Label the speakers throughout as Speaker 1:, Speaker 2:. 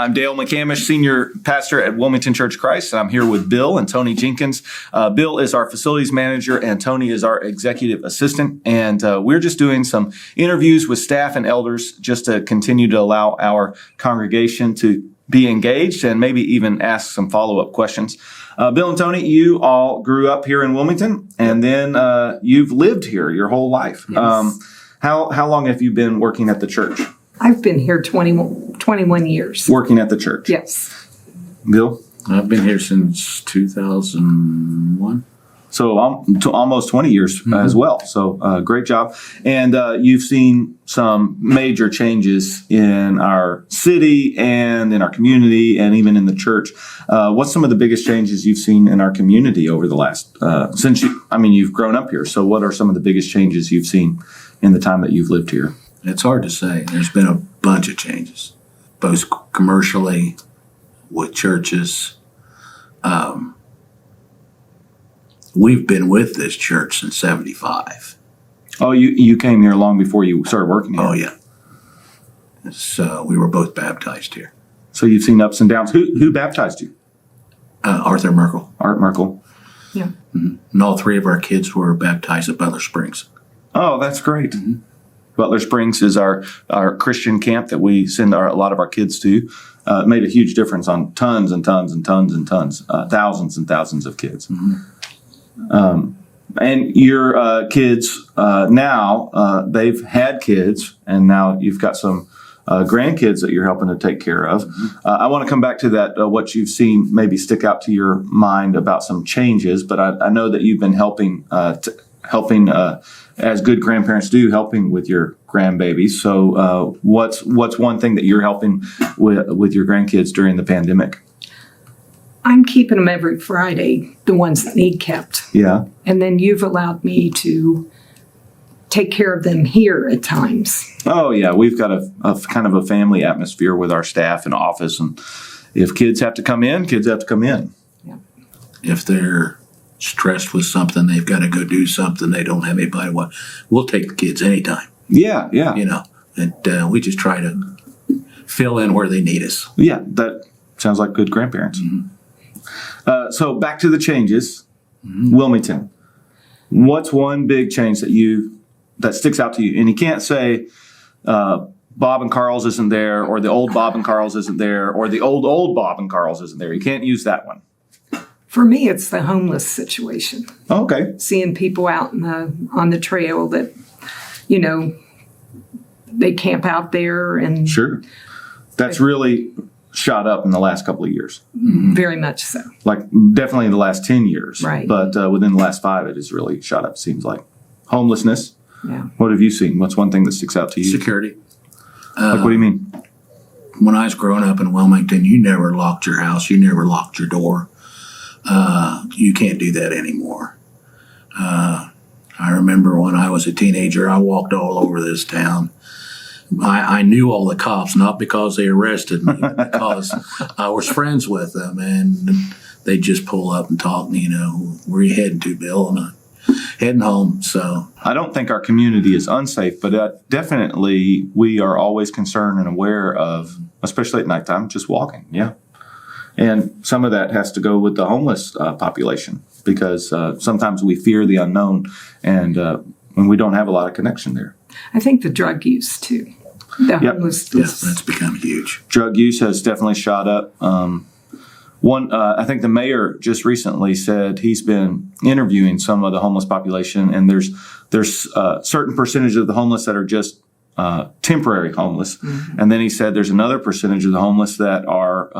Speaker 1: I'm Dale McCamish, Senior Pastor at Wilmington Church of Christ. I'm here with Bill and Toni Jenkins. Bill is our Facilities Manager and Toni is our Executive Assistant. And we're just doing some interviews with staff and elders just to continue to allow our congregation to be engaged and maybe even ask some follow-up questions. Bill and Toni, you all grew up here in Wilmington, and then you've lived here your whole life.
Speaker 2: Yes.
Speaker 1: How long have you been working at the church?
Speaker 2: I've been here 21 years.
Speaker 1: Working at the church?
Speaker 2: Yes.
Speaker 1: Bill?
Speaker 3: I've been here since 2001.
Speaker 1: So almost 20 years as well. So great job. And you've seen some major changes in our city and in our community and even in the church. What's some of the biggest changes you've seen in our community over the last, you've grown up here. So what are some of the biggest changes you've seen in the time that you've lived here?
Speaker 3: It's hard to say. There's been a bunch of changes, both commercially, with churches. We've been with this church since 75.
Speaker 1: Oh, you came here long before you started working here?
Speaker 3: Oh, yeah. So we were both baptized here.
Speaker 1: So you've seen ups and downs. Who baptized you?
Speaker 3: Arthur Merkel.
Speaker 1: Art Merkel.
Speaker 2: Yeah.
Speaker 3: Mm-hmm. And all three of our kids were baptized at Butler Springs.
Speaker 1: Oh, that's great. Mm-hmm. Butler Springs is our Christian camp that we send a lot of our kids to. It made a huge difference on tons and tons and tons and tons, thousands and thousands of kids.
Speaker 3: Mm-hmm.
Speaker 1: And your kids now, they've had kids, and now you've got some grandkids that you're helping to take care of. Mm-hmm. I want to come back to that, what you've seen maybe stick out to your mind about some changes, but I know that you've been helping as good grandparents do, helping with your grandbabies. So what's one thing that you're helping with your grandkids during the pandemic?
Speaker 2: I'm keeping them every Friday, the ones that need kept.
Speaker 1: Yeah.
Speaker 2: And then you've allowed me to take care of them here at times.
Speaker 1: Oh, yeah. We've got a kind of a family atmosphere with our staff and office. And if kids have to come in, kids have to come in.
Speaker 2: Yeah.
Speaker 3: If they're stressed with something, they've got to go do something, they don't have anybody, we'll take the kids anytime.
Speaker 1: Yeah, yeah.
Speaker 3: And we just try to fill in where they need us.
Speaker 1: Yeah, that sounds like good grandparents.
Speaker 3: Mm-hmm.
Speaker 1: So back to the changes.
Speaker 3: Mm-hmm.
Speaker 1: Wilmington. What's one big change that sticks out to you? And you can't say Bob and Carl's isn't there, or the old Bob and Carl's isn't there, or the old Bob and Carl's isn't there. You can't use that one.
Speaker 2: For me, it's the homeless situation.
Speaker 1: Oh, okay.
Speaker 2: Seeing people out on the trail that, they camp out there and
Speaker 1: Sure. That's really shot up in the last couple of years.
Speaker 2: very much so.
Speaker 1: Like definitely in the last 10 years.
Speaker 2: Right.
Speaker 1: But within the last 5, it has really shot up, seems like. Homelessness.
Speaker 2: Yeah.
Speaker 1: What have you seen? What's one thing that sticks out to you?
Speaker 3: Security.
Speaker 1: Like, what do you mean?
Speaker 3: When I was growing up in Wilmington, you never locked your house, you never locked your door. You can't do that anymore. I remember when I was a teenager, I walked all over this town. I knew all the cops, not because they arrested me, but because I was friends with them, and they'd just pull up and talk, where are you heading to, Bill? And I'm heading home. So
Speaker 1: I don't think our community is unsafe, but definitely we are always concerned and aware of, especially at nighttime, just walking. Yeah. And some of that has to go with the homeless population, because sometimes we fear the unknown, and we don't have a lot of connection there.
Speaker 2: I think the drug use, too. The
Speaker 1: Yep.
Speaker 2: homelessness.
Speaker 3: that's become huge.
Speaker 1: Drug use has definitely shot up. I think the mayor just recently said he's been interviewing some of the homeless population, and there's a certain percentage of the homeless that are just temporary homeless. Mm-hmm. And then he said there's another percentage of the homeless that are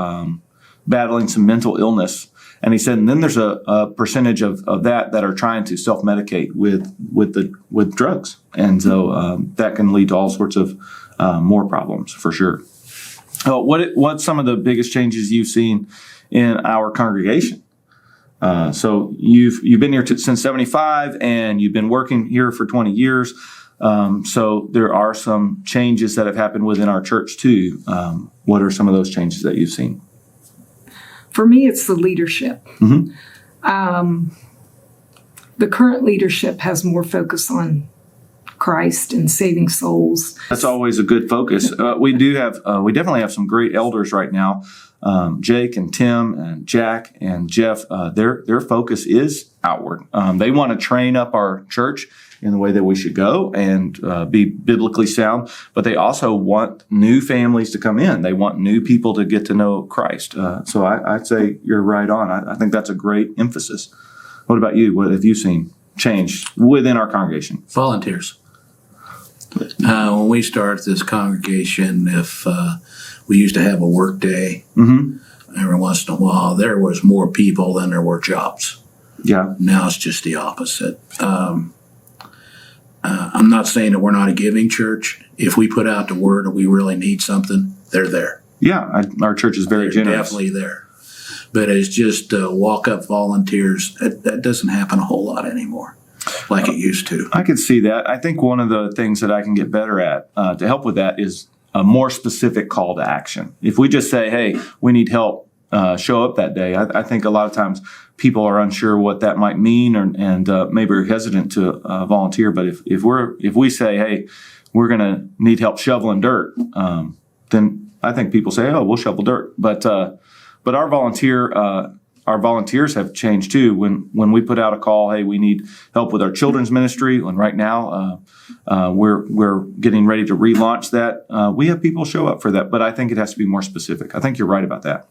Speaker 1: battling some mental illness. And he said, and then there's a percentage of that are trying to self-medicate with drugs. And so that can lead to all sorts of more problems for sure. What's some of the biggest changes you've seen in our congregation? So you've been here since 75, and you've been working here for 20 years. So there are some changes that have happened within our church too. What are some of those changes that you've seen?
Speaker 2: For me, it's the leadership.
Speaker 1: Mm-hmm.
Speaker 2: The current leadership has more focus on Christ and saving souls.
Speaker 1: That's always a good focus. We definitely have some great elders right now. Jake and Tim and Jack and Jeff, their focus is outward. They want to train up our church in the way that we should go and be biblically sound, but they also want new families to come in. They want new people to get to know Christ. So I'd say you're right on. I think that's a great emphasis. What about you? What have you seen change within our congregation?
Speaker 3: Volunteers. When we started this congregation, if we used to have a work day, every once in a while, there was more people than there were jobs.
Speaker 1: Yeah.
Speaker 3: Now it's just the opposite. I'm not saying that we're not a giving church. If we put out the word and we really need something, they're there.
Speaker 1: Yeah, our church is very generous.
Speaker 3: Definitely there. But it's just walk-up volunteers. That doesn't happen a whole lot anymore like it used to.
Speaker 1: I could see that. I think one of the things that I can get better at to help with that is a more specific call to action. If we just say, hey, we need help, show up that day, I think a lot of times people are unsure what that might mean and maybe are hesitant to volunteer. But if we say, hey, we're going to need help shoveling dirt, then I think people say, oh, we'll shovel dirt. But our volunteers have changed too. When we put out a call, hey, we need help with our children's ministry, and right now we're getting ready to relaunch that. We have people show up for that, but I think it has to be more specific. I think you're right about that.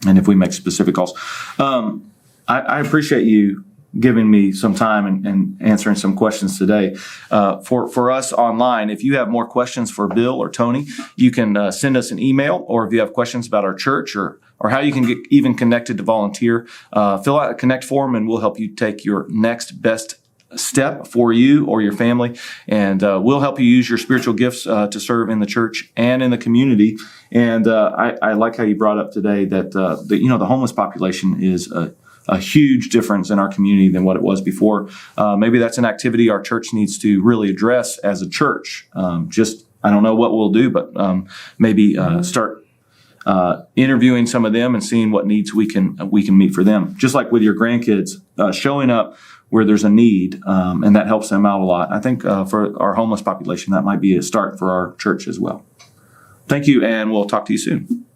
Speaker 1: And if we make specific calls, I appreciate you giving me some time and answering some questions today. For us online, if you have more questions for Bill or Toni, you can send us an email, or if you have questions about our church or how you can get even connected to volunteer, fill out a Connect form and we'll help you take your next best step for you or your family. And we'll help you use your spiritual gifts to serve in the church and in the community. And I like how you brought up today that the homeless population is a huge difference in our community than what it was before. Maybe that's an activity our church needs to really address as a church. I don't know what we'll do, but maybe start interviewing some of them and seeing what needs we can meet for them. Just like with your grandkids, showing up where there's a need, and that helps them out a lot. I think for our homeless population, that might be a start for our church as well. Thank you, and we'll talk to you soon.